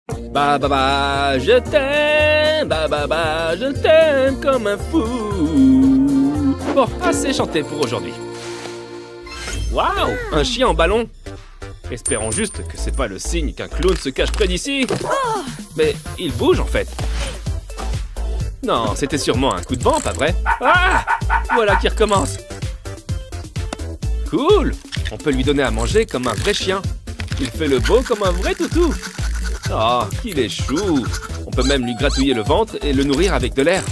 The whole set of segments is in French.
Je t'aime comme un fou. Bon, assez chanté pour aujourd'hui. Waouh, un chien en ballon. Espérons juste que c'est pas le signe qu'un clown se cache près d'ici. Mais il bouge en fait. Non, c'était sûrement un coup de vent, pas vrai? Ah! Voilà qui recommence. Cool! On peut lui donner à manger comme un vrai chien. Il fait le beau comme un vrai toutou. Oh, qu'il est chou! On peut même lui gratouiller le ventre et le nourrir avec de l'air,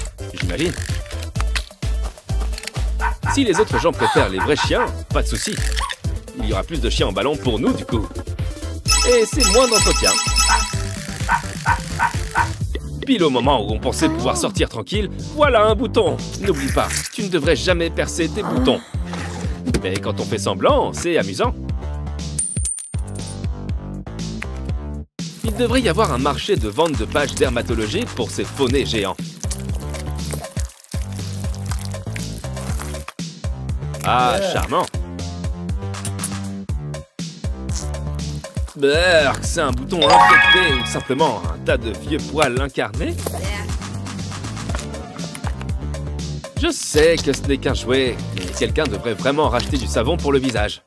j'imagine. Si les autres gens préfèrent les vrais chiens, pas de souci. Il y aura plus de chiens en ballon pour nous, du coup. Et c'est moins d'entretien. Pile au moment où on pensait pouvoir sortir tranquille, voilà un bouton. N'oublie pas, tu ne devrais jamais percer tes boutons. Mais quand on fait semblant, c'est amusant. Il devrait y avoir un marché de vente de pages dermatologiques pour ces faunés géants. Ah, charmant. Berk, c'est un bouton infecté ou simplement un tas de vieux poils incarnés? Je sais que ce n'est qu'un jouet, mais quelqu'un devrait vraiment racheter du savon pour le visage.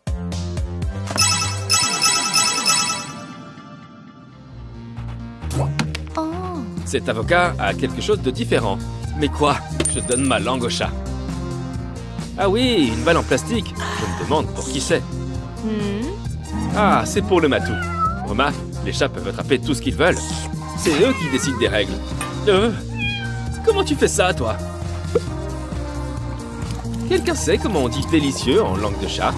Cet avocat a quelque chose de différent. Mais quoi? Je donne ma langue au chat. Ah oui, une balle en plastique. Je me demande pour qui c'est. Ah, c'est pour le matou. Remarque, les chats peuvent attraper tout ce qu'ils veulent. C'est eux qui décident des règles. Comment tu fais ça, toi? Quelqu'un sait comment on dit délicieux en langue de chat?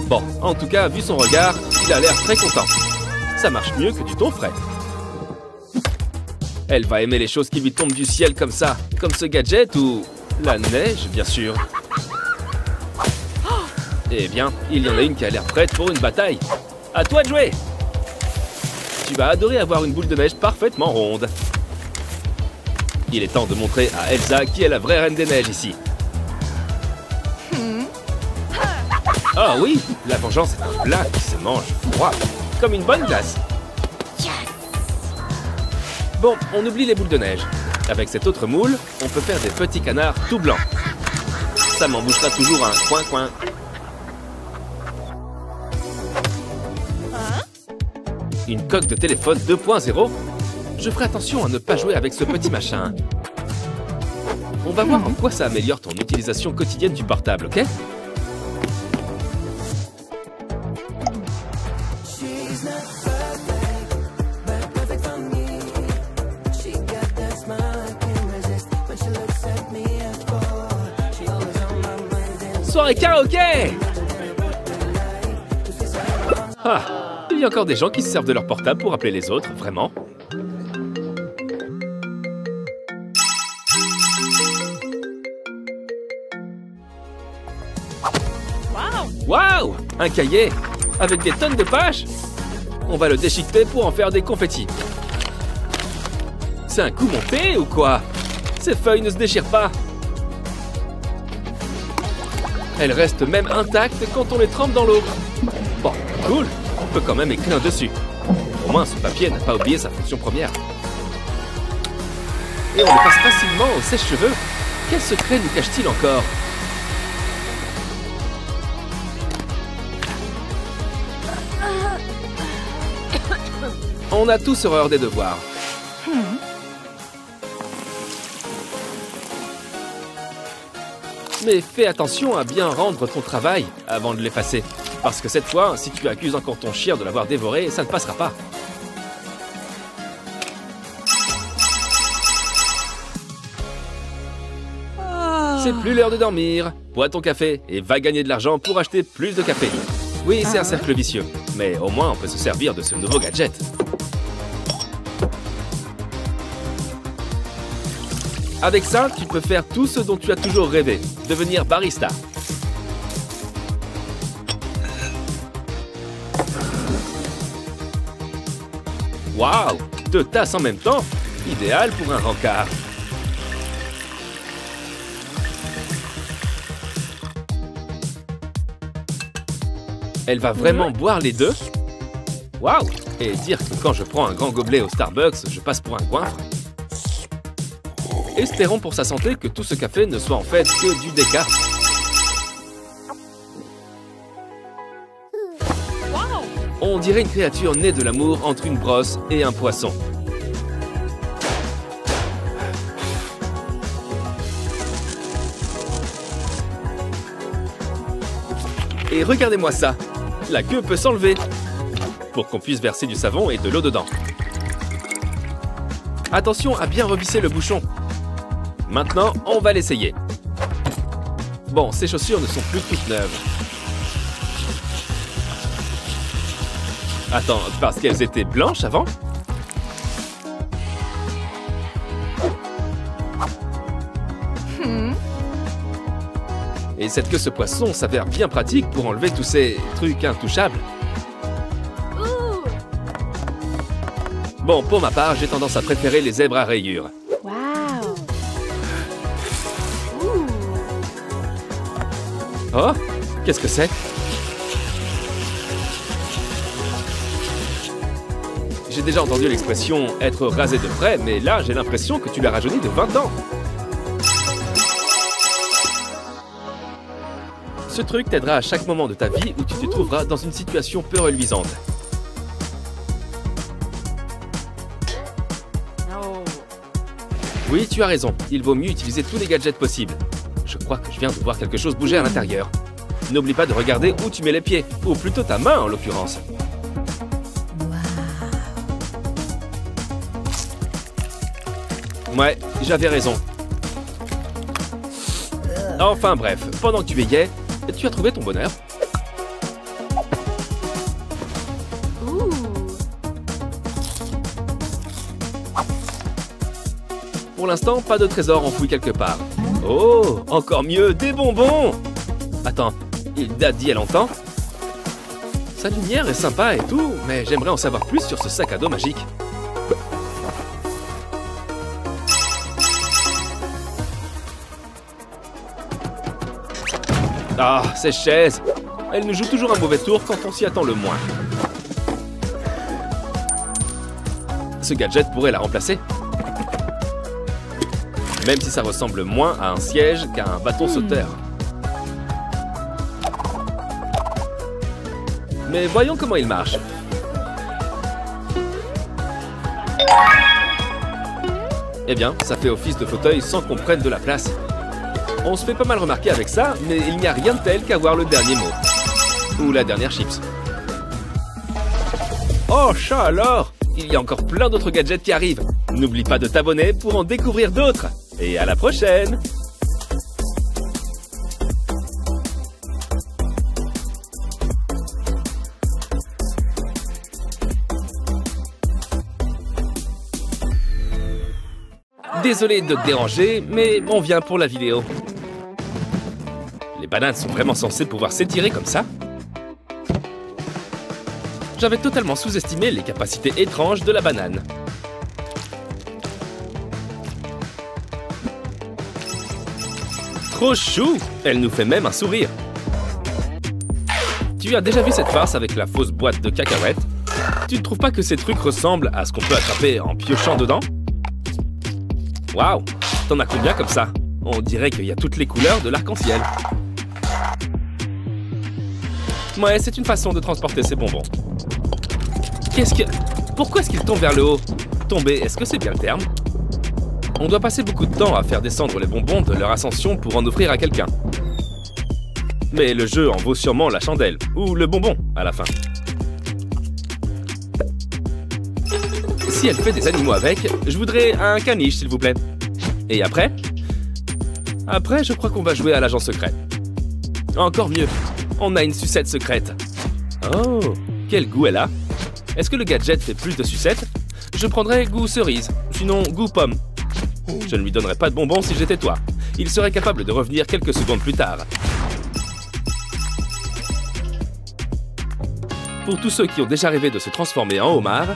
Bon, en tout cas, vu son regard, il a l'air très content. Ça marche mieux que du thon frais. Elle va aimer les choses qui lui tombent du ciel comme ça, comme ce gadget ou la neige, bien sûr. Eh bien, il y en a une qui a l'air prête pour une bataille. À toi de jouer! Tu vas adorer avoir une boule de neige parfaitement ronde. Il est temps de montrer à Elsa qui est la vraie reine des neiges ici. Ah oui, la vengeance est un plat qui se mange froid, comme une bonne glace. Bon, on oublie les boules de neige. Avec cette autre moule, on peut faire des petits canards tout blancs. Ça m'en bouchera toujours un coin-coin. Une coque de téléphone 2.0. Je ferai attention à ne pas jouer avec ce petit machin. On va voir en quoi ça améliore ton utilisation quotidienne du portable, ok? Soirée karaoké! Ah, il y a encore des gens qui se servent de leur portable pour appeler les autres, vraiment? Waouh! Un cahier! Avec des tonnes de pages? On va le déchiqueter pour en faire des confettis. C'est un coup monté ou quoi? Ces feuilles ne se déchirent pas. Elles restent même intactes quand on les trempe dans l'eau. Bon, cool, on peut quand même écrire dessus. Au moins, ce papier n'a pas oublié sa fonction première. Et on le passe facilement au sèche-cheveux. Quel secret nous cache-t-il encore? On a tous horreur des devoirs. Mais fais attention à bien rendre ton travail avant de l'effacer. Parce que cette fois, si tu accuses encore ton chien de l'avoir dévoré, ça ne passera pas. C'est plus l'heure de dormir. Bois ton café et va gagner de l'argent pour acheter plus de café. Oui, c'est un cercle vicieux. Mais au moins, on peut se servir de ce nouveau gadget. Avec ça, tu peux faire tout ce dont tu as toujours rêvé, devenir barista. Waouh! 2 tasses en même temps? Idéal pour un rencard. Elle va vraiment boire les deux? Waouh! Et dire que quand je prends un grand gobelet au Starbucks, je passe pour un goinfre. Espérons pour sa santé que tout ce café ne soit en fait que du déca. On dirait une créature née de l'amour entre une brosse et un poisson. Et regardez-moi ça, la queue peut s'enlever pour qu'on puisse verser du savon et de l'eau dedans. Attention à bien revisser le bouchon. Maintenant, on va l'essayer. Bon, ces chaussures ne sont plus toutes neuves. Attends, parce qu'elles étaient blanches avant? Et cette queue ce poisson s'avère bien pratique pour enlever tous ces trucs intouchables. Bon, pour ma part, j'ai tendance à préférer les zèbres à rayures. Wow. Oh, qu'est-ce que c'est? J'ai déjà entendu l'expression « être rasé de près », mais là, j'ai l'impression que tu l'as rajeuni de 20 ans. Ce truc t'aidera à chaque moment de ta vie où tu te trouveras dans une situation peu reluisante. Oui, tu as raison. Il vaut mieux utiliser tous les gadgets possibles. Je crois que je viens de voir quelque chose bouger à l'intérieur. N'oublie pas de regarder où tu mets les pieds, ou plutôt ta main en l'occurrence. Ouais, j'avais raison. Enfin bref, pendant que tu veillais, tu as trouvé ton bonheur? Pour l'instant, pas de trésor enfoui quelque part. Oh, encore mieux, des bonbons! Attends, il date d'il y a longtemps? Sa lumière est sympa et tout, mais j'aimerais en savoir plus sur ce sac à dos magique. Ah, ces chaises! Elles nous jouent toujours un mauvais tour quand on s'y attend le moins. Ce gadget pourrait la remplacer. Même si ça ressemble moins à un siège qu'à un bâton sauteur. Mais voyons comment il marche. Eh bien, ça fait office de fauteuil sans qu'on prenne de la place. On se fait pas mal remarquer avec ça, mais il n'y a rien de tel qu'avoir le dernier mot. Ou la dernière chips. Oh, chat alors! Il y a encore plein d'autres gadgets qui arrivent. N'oublie pas de t'abonner pour en découvrir d'autres. Et à la prochaine! Désolé de te déranger, mais on vient pour la vidéo. Les bananes sont vraiment censées pouvoir s'étirer comme ça? J'avais totalement sous-estimé les capacités étranges de la banane. Trop chou! Elle nous fait même un sourire. Tu as déjà vu cette farce avec la fausse boîte de cacahuètes? Tu ne trouves pas que ces trucs ressemblent à ce qu'on peut attraper en piochant dedans? Waouh! T'en as combien comme ça? On dirait qu'il y a toutes les couleurs de l'arc-en-ciel. Ouais, c'est une façon de transporter ces bonbons. Pourquoi est-ce qu'ils tombent vers le haut? Tomber, est-ce que c'est bien le terme? On doit passer beaucoup de temps à faire descendre les bonbons de leur ascension pour en offrir à quelqu'un. Mais le jeu en vaut sûrement la chandelle, ou le bonbon, à la fin. Si elle fait des animaux avec, je voudrais un caniche, s'il vous plaît. Et après? Après, je crois qu'on va jouer à l'agent secret. Encore mieux, on a une sucette secrète. Oh, quel goût elle a! Est-ce que le gadget fait plus de sucettes? Je prendrais goût cerise, sinon goût pomme. Je ne lui donnerais pas de bonbons si j'étais toi. Il serait capable de revenir quelques secondes plus tard. Pour tous ceux qui ont déjà rêvé de se transformer en homard,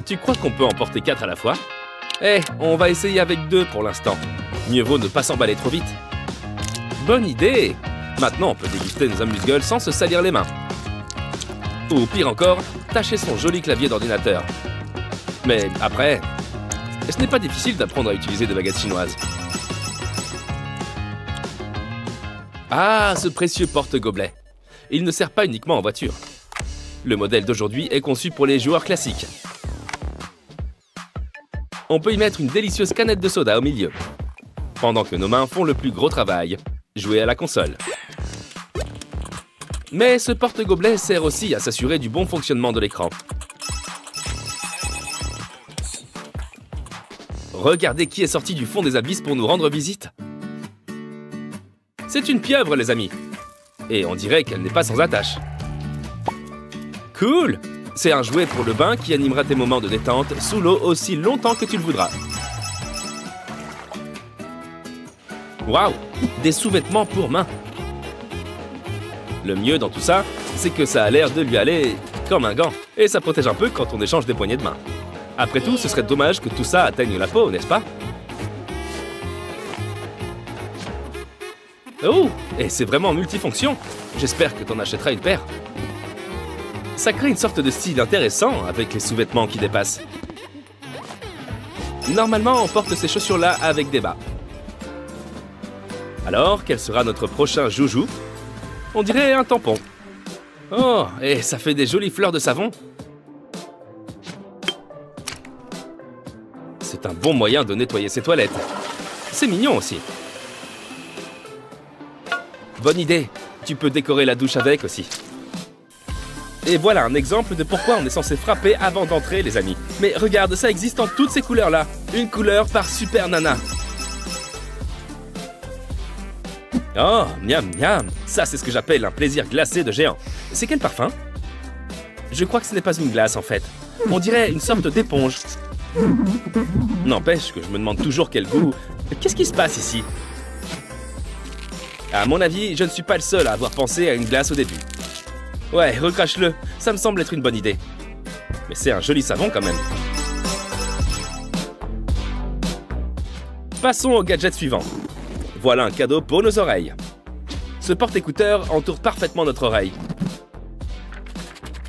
tu crois qu'on peut en porter 4 à la fois? Eh, on va essayer avec 2 pour l'instant. Mieux vaut ne pas s'emballer trop vite. Bonne idée! Maintenant, on peut déguster nos amuse-gueules sans se salir les mains. Ou pire encore, tacher son joli clavier d'ordinateur. Mais après, ce n'est pas difficile d'apprendre à utiliser des baguettes chinoises. Ah, ce précieux porte-gobelet. Il ne sert pas uniquement en voiture. Le modèle d'aujourd'hui est conçu pour les joueurs classiques. On peut y mettre une délicieuse canette de soda au milieu, pendant que nos mains font le plus gros travail, jouer à la console. Mais ce porte-gobelet sert aussi à s'assurer du bon fonctionnement de l'écran. Regardez qui est sorti du fond des abysses pour nous rendre visite. C'est une pieuvre, les amis. Et on dirait qu'elle n'est pas sans attache. Cool! C'est un jouet pour le bain qui animera tes moments de détente sous l'eau aussi longtemps que tu le voudras. Waouh! Des sous-vêtements pour main. Le mieux dans tout ça, c'est que ça a l'air de lui aller comme un gant. Et ça protège un peu quand on échange des poignées de main. Après tout, ce serait dommage que tout ça atteigne la peau, n'est-ce pas? Oh! Et c'est vraiment multifonction. J'espère que t'en achèteras une paire. Ça crée une sorte de style intéressant avec les sous-vêtements qui dépassent. Normalement, on porte ces chaussures-là avec des bas. Alors, quel sera notre prochain joujou? On dirait un tampon. Oh, et ça fait des jolies fleurs de savon. C'est un bon moyen de nettoyer ses toilettes. C'est mignon aussi. Bonne idée. Tu peux décorer la douche avec aussi. Et voilà un exemple de pourquoi on est censé frapper avant d'entrer, les amis. Mais regarde, ça existe en toutes ces couleurs-là. Une couleur par Super Nana. Oh, miam miam. Ça, c'est ce que j'appelle un plaisir glacé de géant. C'est quel parfum? Je crois que ce n'est pas une glace, en fait. On dirait une sorte d'éponge. N'empêche que je me demande toujours quel goût... Qu'est-ce qui se passe ici? À mon avis, je ne suis pas le seul à avoir pensé à une glace au début. Ouais, recrache-le, ça me semble être une bonne idée. Mais c'est un joli savon quand même. Passons au gadget suivant. Voilà un cadeau pour nos oreilles. Ce porte-écouteurs entoure parfaitement notre oreille.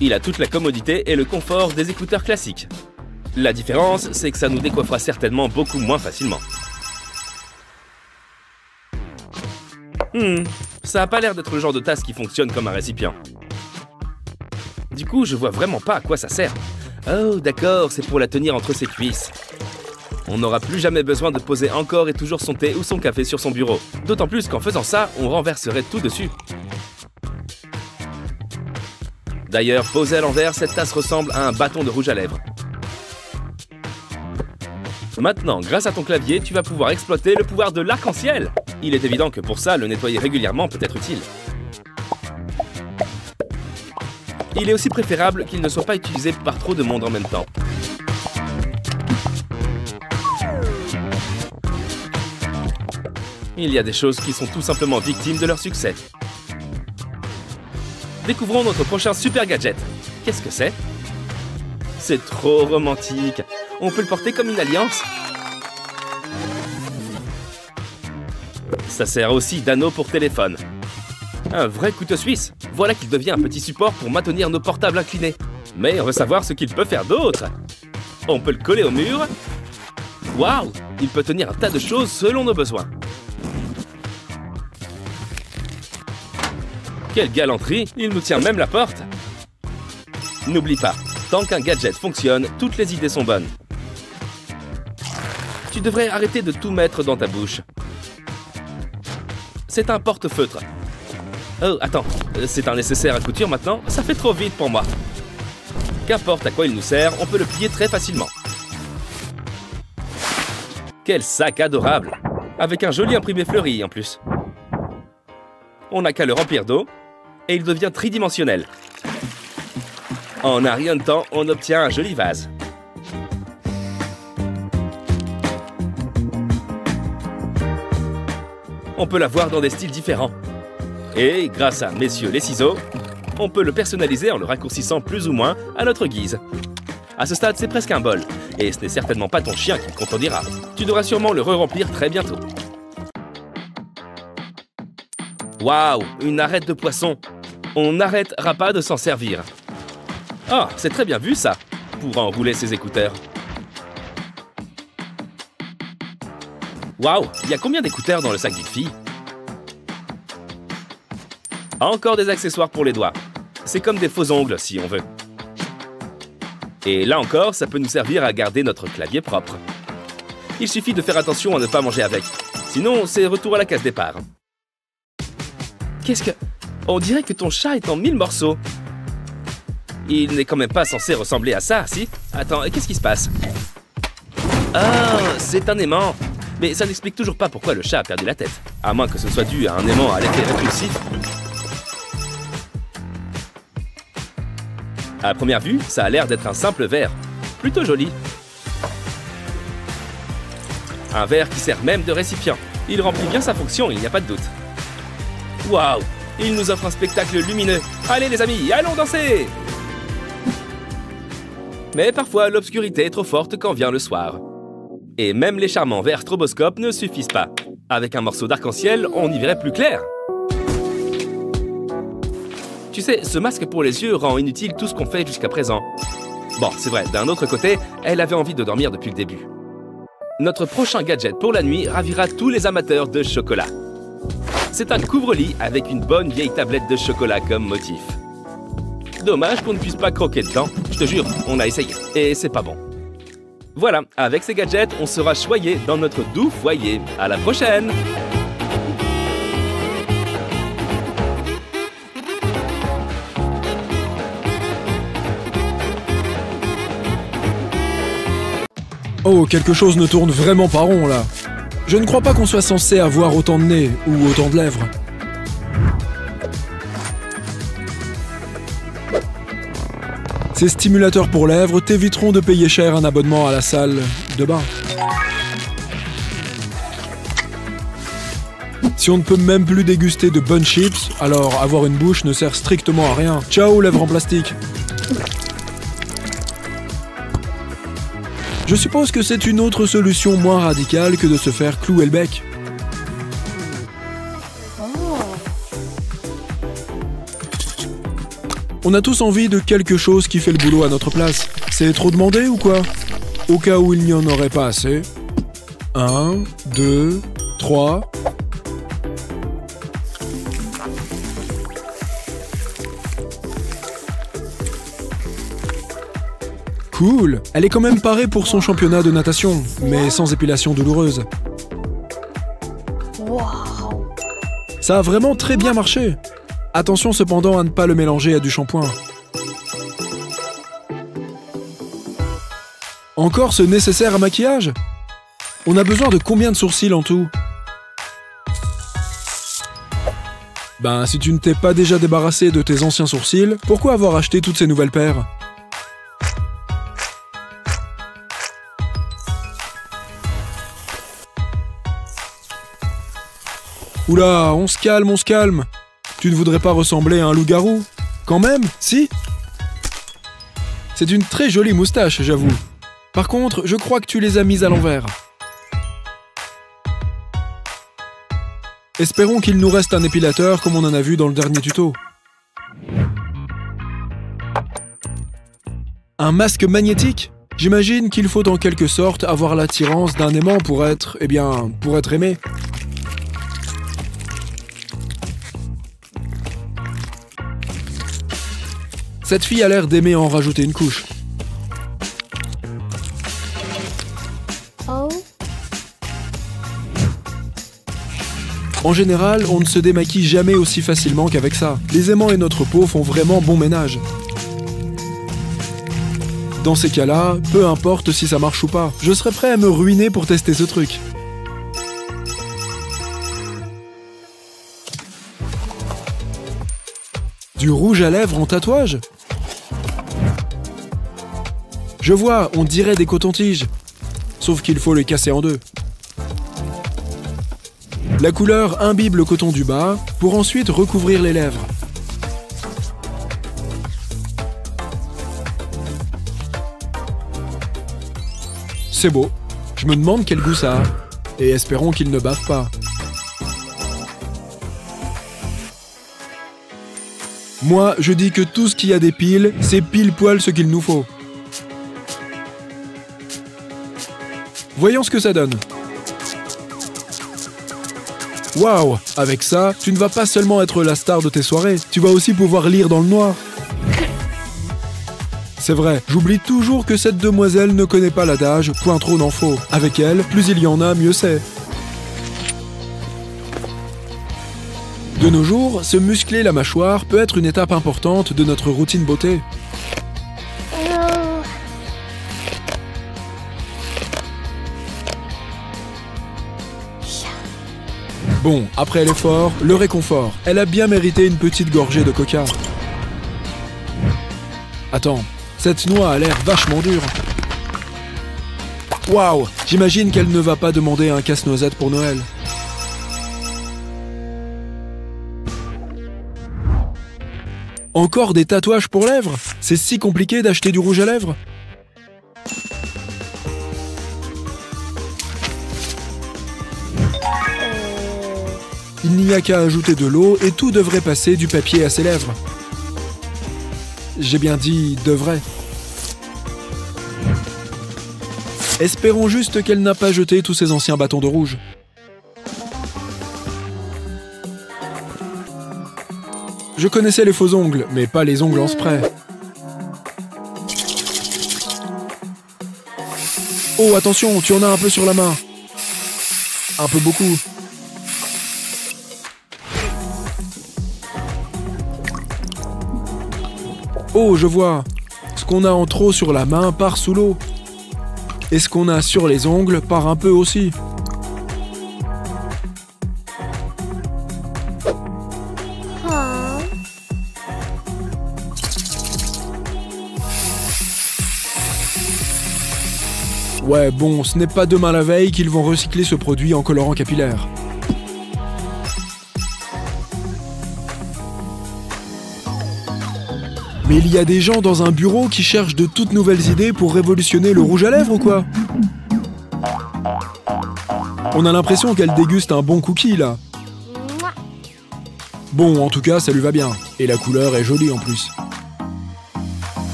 Il a toute la commodité et le confort des écouteurs classiques. La différence, c'est que ça nous décoiffera certainement beaucoup moins facilement. Ça a pas l'air d'être le genre de tasse qui fonctionne comme un récipient. Du coup, je vois vraiment pas à quoi ça sert. Oh, d'accord, c'est pour la tenir entre ses cuisses. On n'aura plus jamais besoin de poser encore et toujours son thé ou son café sur son bureau. D'autant plus qu'en faisant ça, on renverserait tout dessus. D'ailleurs, posée à l'envers, cette tasse ressemble à un bâton de rouge à lèvres. Maintenant, grâce à ton clavier, tu vas pouvoir exploiter le pouvoir de l'arc-en-ciel. Il est évident que pour ça, le nettoyer régulièrement peut être utile. Il est aussi préférable qu'il ne soit pas utilisé par trop de monde en même temps. Il y a des choses qui sont tout simplement victimes de leur succès. Découvrons notre prochain super gadget. Qu'est-ce que c'est? C'est trop romantique. On peut le porter comme une alliance. Ça sert aussi d'anneau pour téléphone. Un vrai couteau suisse. Voilà qu'il devient un petit support pour maintenir nos portables inclinés. Mais on veut savoir ce qu'il peut faire d'autre. On peut le coller au mur. Waouh! Il peut tenir un tas de choses selon nos besoins. Quelle galanterie! Il nous tient même la porte. N'oublie pas, tant qu'un gadget fonctionne, toutes les idées sont bonnes. Tu devrais arrêter de tout mettre dans ta bouche. C'est un porte-feutre. Oh, attends, c'est un nécessaire à couture maintenant? Ça fait trop vite pour moi. Qu'importe à quoi il nous sert, on peut le plier très facilement. Quel sac adorable! Avec un joli imprimé fleuri en plus. On n'a qu'à le remplir d'eau, et il devient tridimensionnel. En un rien de temps, on obtient un joli vase. On peut l'avoir dans des styles différents. Et grâce à messieurs les ciseaux, on peut le personnaliser en le raccourcissant plus ou moins à notre guise. À ce stade, c'est presque un bol. Et ce n'est certainement pas ton chien qui le contredira. Tu devras sûrement le re-remplir très bientôt. Waouh, une arête de poisson. On n'arrêtera pas de s'en servir. Oh, c'est très bien vu ça, pour enrouler ses écouteurs. Waouh, il y a combien d'écouteurs dans le sac d'une fille? Encore des accessoires pour les doigts. C'est comme des faux ongles, si on veut. Et là encore, ça peut nous servir à garder notre clavier propre. Il suffit de faire attention à ne pas manger avec. Sinon, c'est retour à la case départ. Qu'est-ce que... On dirait que ton chat est en 1000 morceaux. Il n'est quand même pas censé ressembler à ça, si? Attends, qu'est-ce qui se passe? Ah, c'est un aimant. Mais ça n'explique toujours pas pourquoi le chat a perdu la tête. À moins que ce soit dû à un aimant à l'effet répulsif. À première vue, ça a l'air d'être un simple verre. Plutôt joli. Un verre qui sert même de récipient. Il remplit bien sa fonction, il n'y a pas de doute. Waouh! Il nous offre un spectacle lumineux. Allez les amis, allons danser! Mais parfois, l'obscurité est trop forte quand vient le soir. Et même les charmants verres stroboscopes ne suffisent pas. Avec un morceau d'arc-en-ciel, on y verrait plus clair. Tu sais, ce masque pour les yeux rend inutile tout ce qu'on fait jusqu'à présent. Bon, c'est vrai, d'un autre côté, elle avait envie de dormir depuis le début. Notre prochain gadget pour la nuit ravira tous les amateurs de chocolat. C'est un couvre-lit avec une bonne vieille tablette de chocolat comme motif. Dommage qu'on ne puisse pas croquer dedans. Je te jure, on a essayé. Et c'est pas bon. Voilà, avec ces gadgets, on sera choyé dans notre doux foyer. À la prochaine! Oh, quelque chose ne tourne vraiment pas rond, là. Je ne crois pas qu'on soit censé avoir autant de nez ou autant de lèvres. Ces stimulateurs pour lèvres t'éviteront de payer cher un abonnement à la salle de bain. Si on ne peut même plus déguster de bonnes chips, alors avoir une bouche ne sert strictement à rien. Ciao, lèvres en plastique. Je suppose que c'est une autre solution moins radicale que de se faire clouer le bec. On a tous envie de quelque chose qui fait le boulot à notre place. C'est trop demandé ou quoi? Au cas où il n'y en aurait pas assez. 1, 2, 3... Cool! Elle est quand même parée pour son championnat de natation, mais sans épilation douloureuse. Wow. Ça a vraiment très bien marché. Attention cependant à ne pas le mélanger à du shampoing. Encore ce nécessaire à maquillage? On a besoin de combien de sourcils en tout? Ben, si tu ne t'es pas déjà débarrassé de tes anciens sourcils, pourquoi avoir acheté toutes ces nouvelles paires? Oula, on se calme, on se calme. Tu ne voudrais pas ressembler à un loup-garou? Quand même, si? C'est une très jolie moustache, j'avoue. Par contre, je crois que tu les as mises à l'envers. Espérons qu'il nous reste un épilateur comme on en a vu dans le dernier tuto. Un masque magnétique? J'imagine qu'il faut en quelque sorte avoir l'attirance d'un aimant pour être, pour être aimé. Cette fille a l'air d'aimer en rajouter une couche. Oh. En général, on ne se démaquille jamais aussi facilement qu'avec ça. Les aimants et notre peau font vraiment bon ménage. Dans ces cas-là, peu importe si ça marche ou pas, je serais prêt à me ruiner pour tester ce truc. Du rouge à lèvres en tatouage? Je vois, on dirait des cotons-tiges. Sauf qu'il faut les casser en deux. La couleur imbibe le coton du bas pour ensuite recouvrir les lèvres. C'est beau. Je me demande quel goût ça a. Et espérons qu'il ne bave pas. Moi, je dis que tout ce qui a des piles, c'est pile poil ce qu'il nous faut. Voyons ce que ça donne. Waouh! Avec ça, tu ne vas pas seulement être la star de tes soirées, tu vas aussi pouvoir lire dans le noir. C'est vrai, j'oublie toujours que cette demoiselle ne connaît pas l'adage « point trop n'en faut ». Avec elle, plus il y en a, mieux c'est. De nos jours, se muscler la mâchoire peut être une étape importante de notre routine beauté. Bon, après l'effort, le réconfort. Elle a bien mérité une petite gorgée de coca. Attends, cette noix a l'air vachement dure. Waouh, j'imagine qu'elle ne va pas demander un casse-noisette pour Noël. Encore des tatouages pour lèvres? C'est si compliqué d'acheter du rouge à lèvres? Il n'y a qu'à ajouter de l'eau et tout devrait passer du papier à ses lèvres. J'ai bien dit « devrait ». Espérons juste qu'elle n'a pas jeté tous ses anciens bâtons de rouge. Je connaissais les faux ongles, mais pas les ongles en spray. Oh, attention, tu en as un peu sur la main. Un peu beaucoup. Oh, je vois. Ce qu'on a en trop sur la main part sous l'eau. Et ce qu'on a sur les ongles part un peu aussi. Ouais, bon, ce n'est pas demain la veille qu'ils vont recycler ce produit en colorant capillaire. Mais il y a des gens dans un bureau qui cherchent de toutes nouvelles idées pour révolutionner le rouge à lèvres ou quoi? On a l'impression qu'elle déguste un bon cookie, là. Bon, en tout cas, ça lui va bien. Et la couleur est jolie en plus.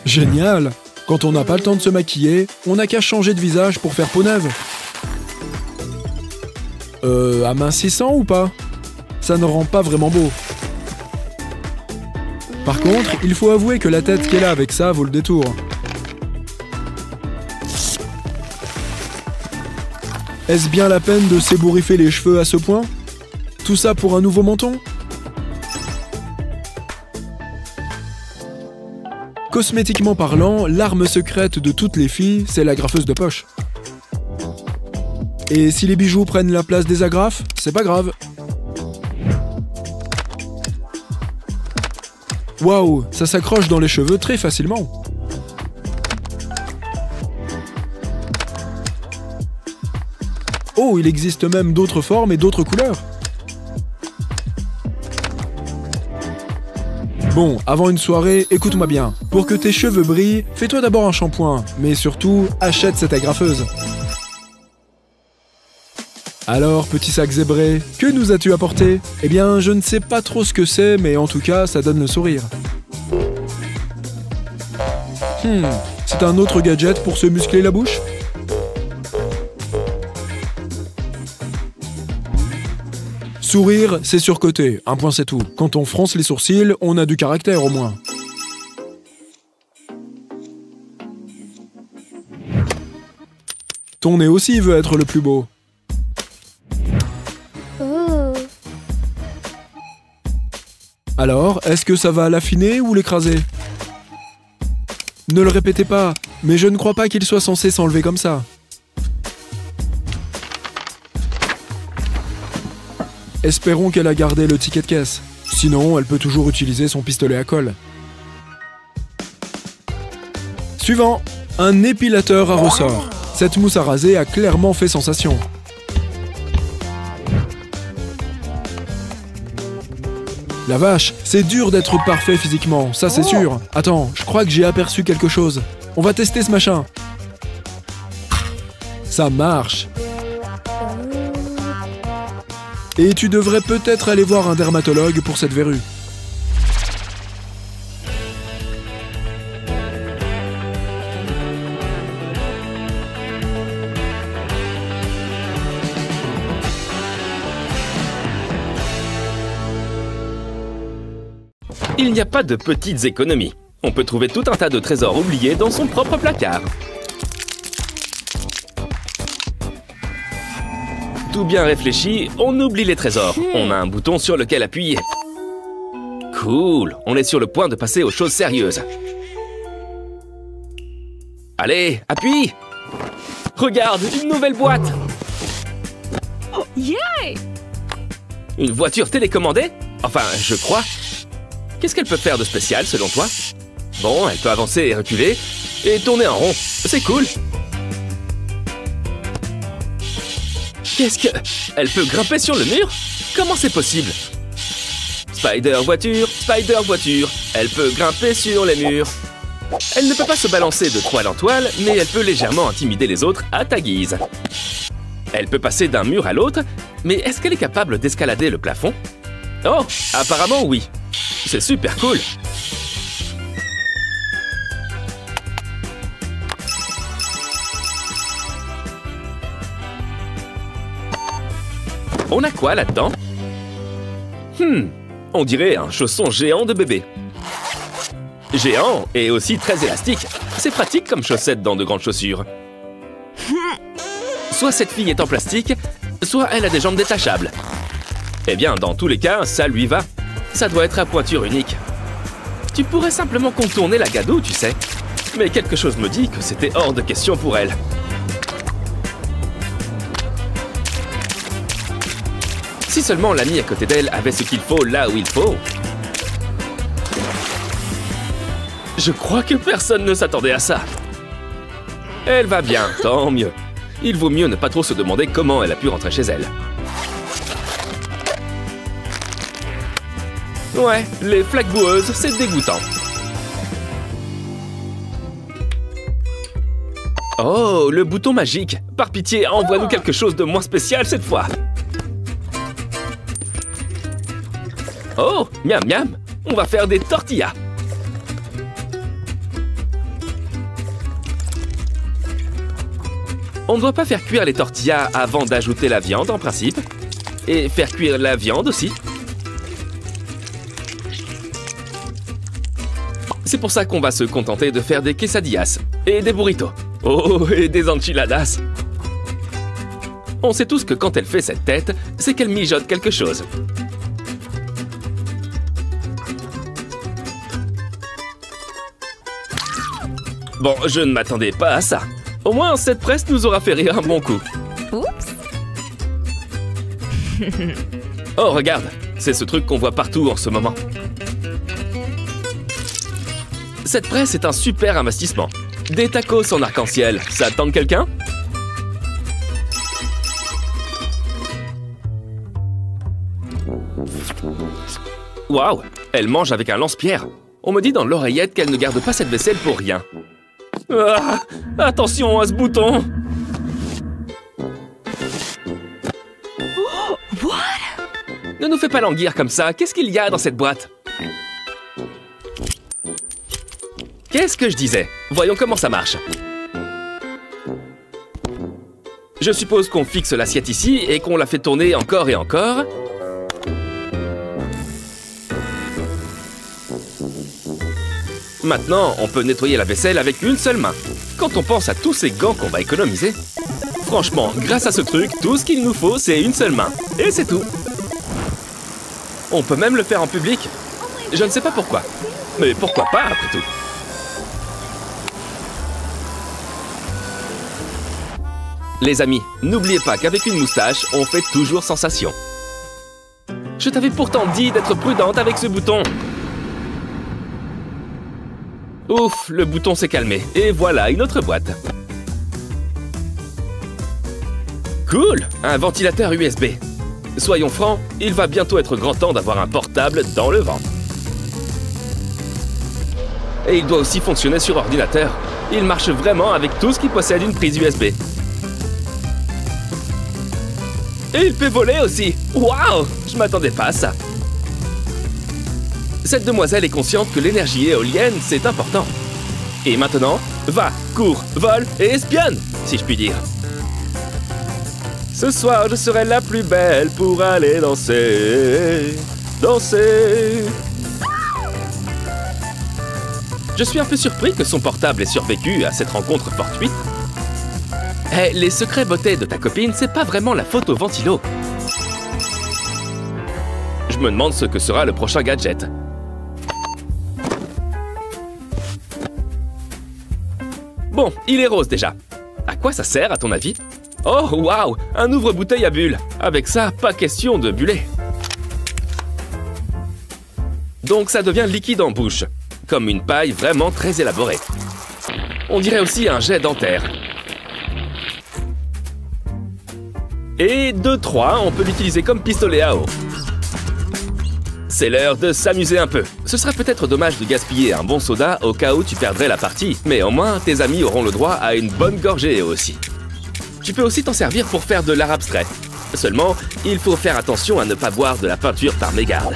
Génial! Quand on n'a pas le temps de se maquiller, on n'a qu'à changer de visage pour faire peau neuve. Amincissant ou pas? Ça ne rend pas vraiment beau. Par contre, il faut avouer que la tête qu'elle a avec ça vaut le détour. Est-ce bien la peine de s'ébouriffer les cheveux à ce point? Tout ça pour un nouveau menton? Cosmétiquement parlant, l'arme secrète de toutes les filles, c'est l'agrafeuse de poche. Et si les bijoux prennent la place des agrafes, c'est pas grave. Waouh, ça s'accroche dans les cheveux très facilement. Oh, il existe même d'autres formes et d'autres couleurs. Bon, avant une soirée, écoute-moi bien. Pour que tes cheveux brillent, fais-toi d'abord un shampoing, mais surtout, achète cette agrafeuse. Alors, petit sac zébré, que nous as-tu apporté? Eh bien, je ne sais pas trop ce que c'est, mais en tout cas, ça donne le sourire. C'est un autre gadget pour se muscler la bouche? Sourire, c'est surcoté, un point c'est tout. Quand on fronce les sourcils, on a du caractère au moins. Ton nez aussi veut être le plus beau. Alors, est-ce que ça va l'affiner ou l'écraser? Ne le répétez pas, mais je ne crois pas qu'il soit censé s'enlever comme ça. Espérons qu'elle a gardé le ticket de caisse. Sinon, elle peut toujours utiliser son pistolet à colle. Suivant, un épilateur à ressort. Cette mousse à raser a clairement fait sensation. La vache, c'est dur d'être parfait physiquement, ça c'est sûr. Attends, je crois que j'ai aperçu quelque chose. On va tester ce machin. Ça marche. Et tu devrais peut-être aller voir un dermatologue pour cette verrue. Il n'y a pas de petites économies. On peut trouver tout un tas de trésors oubliés dans son propre placard. Tout bien réfléchi, on oublie les trésors. On a un bouton sur lequel appuyer. Cool, on est sur le point de passer aux choses sérieuses. Allez, appuie! Regarde, une nouvelle boîte! Yay! Une voiture télécommandée? Enfin, je crois. Qu'est-ce qu'elle peut faire de spécial, selon toi? Bon, elle peut avancer et reculer, et tourner en rond. C'est cool. Qu'est-ce que... Elle peut grimper sur le mur? Comment c'est possible? Spider voiture, elle peut grimper sur les murs. Elle ne peut pas se balancer de toile en toile, mais elle peut légèrement intimider les autres à ta guise. Elle peut passer d'un mur à l'autre, mais est-ce qu'elle est capable d'escalader le plafond? Oh, apparemment oui. C'est super cool. On a quoi là-dedans? On dirait un chausson géant de bébé. Géant et aussi très élastique. C'est pratique comme chaussette dans de grandes chaussures. Soit cette fille est en plastique, soit elle a des jambes détachables. Eh bien, dans tous les cas, ça lui va. Ça doit être à pointure unique. Tu pourrais simplement contourner la gadoue, tu sais. Mais quelque chose me dit que c'était hors de question pour elle. Si seulement l'ami à côté d'elle avait ce qu'il faut là où il faut. Je crois que personne ne s'attendait à ça. Elle va bien, tant mieux. Il vaut mieux ne pas trop se demander comment elle a pu rentrer chez elle. Ouais, les flaques boueuses, c'est dégoûtant. Oh, le bouton magique. Par pitié, envoie-nous quelque chose de moins spécial cette fois. Oh, miam miam, on va faire des tortillas. On ne doit pas faire cuire les tortillas avant d'ajouter la viande en principe. Et faire cuire la viande aussi. C'est pour ça qu'on va se contenter de faire des quesadillas et des burritos. Oh, et des enchiladas. On sait tous que quand elle fait cette tête, c'est qu'elle mijote quelque chose. Bon, je ne m'attendais pas à ça. Au moins, cette presse nous aura fait rire un bon coup. Oups! Oh, regarde, c'est ce truc qu'on voit partout en ce moment. Cette presse est un super investissement. Des tacos en arc-en-ciel, ça tente quelqu'un? Waouh, elle mange avec un lance-pierre. On me dit dans l'oreillette qu'elle ne garde pas cette vaisselle pour rien. Ah, attention à ce bouton! What? Ne nous fais pas languir comme ça, qu'est-ce qu'il y a dans cette boîte? Qu'est-ce que je disais? Voyons comment ça marche. Je suppose qu'on fixe l'assiette ici et qu'on la fait tourner encore et encore. Maintenant, on peut nettoyer la vaisselle avec une seule main. Quand on pense à tous ces gants qu'on va économiser, franchement, grâce à ce truc, tout ce qu'il nous faut, c'est une seule main. Et c'est tout. On peut même le faire en public. Je ne sais pas pourquoi. Mais pourquoi pas, après tout? Les amis, n'oubliez pas qu'avec une moustache, on fait toujours sensation. Je t'avais pourtant dit d'être prudente avec ce bouton. Ouf, le bouton s'est calmé. Et voilà une autre boîte. Cool, un ventilateur USB. Soyons francs, il va bientôt être grand temps d'avoir un portable dans le vent. Et il doit aussi fonctionner sur ordinateur. Il marche vraiment avec tout ce qui possède une prise USB. Et il peut voler aussi. Waouh! Je m'attendais pas à ça. Cette demoiselle est consciente que l'énergie éolienne, c'est important. Et maintenant, va, cours, vole et espionne, si je puis dire. Ce soir, je serai la plus belle pour aller danser. Danser. Je suis un peu surpris que son portable ait survécu à cette rencontre fortuite. Eh, les secrets beauté de ta copine, c'est pas vraiment la faute au ventilo. Je me demande ce que sera le prochain gadget. Bon, il est rose déjà. À quoi ça sert à ton avis? Oh, waouh! Un ouvre-bouteille à bulles. Avec ça, pas question de buller. Donc ça devient liquide en bouche. Comme une paille vraiment très élaborée. On dirait aussi un jet dentaire. Et de 3, on peut l'utiliser comme pistolet à eau. C'est l'heure de s'amuser un peu. Ce serait peut-être dommage de gaspiller un bon soda au cas où tu perdrais la partie, mais au moins tes amis auront le droit à une bonne gorgée aussi. Tu peux aussi t'en servir pour faire de l'art abstrait. Seulement, il faut faire attention à ne pas boire de la peinture par mégarde.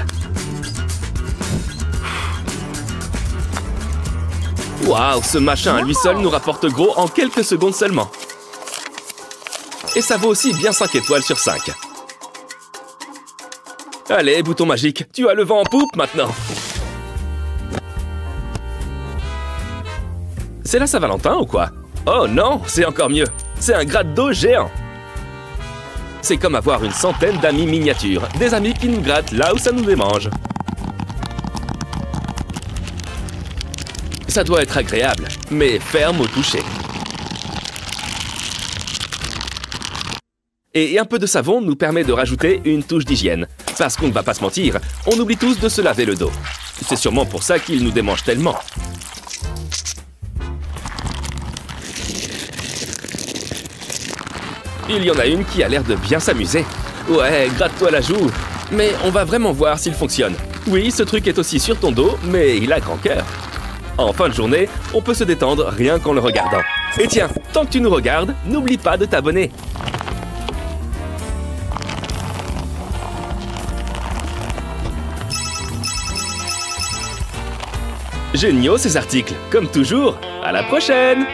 Waouh, ce machin à lui seul nous rapporte gros en quelques secondes seulement. Et ça vaut aussi bien 5 étoiles sur 5. Allez, bouton magique, tu as le vent en poupe maintenant. C'est la Saint-Valentin ou quoi? Oh non, c'est encore mieux. C'est un gratte d'eau géant. C'est comme avoir une centaine d'amis miniatures. Des amis qui nous grattent là où ça nous démange. Ça doit être agréable, mais ferme au toucher. Et un peu de savon nous permet de rajouter une touche d'hygiène. Parce qu'on ne va pas se mentir, on oublie tous de se laver le dos. C'est sûrement pour ça qu'il nous démange tellement. Il y en a une qui a l'air de bien s'amuser. Ouais, gratte-toi la joue. Mais on va vraiment voir s'il fonctionne. Oui, ce truc est aussi sur ton dos, mais il a grand cœur. En fin de journée, on peut se détendre rien qu'en le regardant. Et tiens, tant que tu nous regardes, n'oublie pas de t'abonner. Géniaux ces articles, comme toujours. À la prochaine!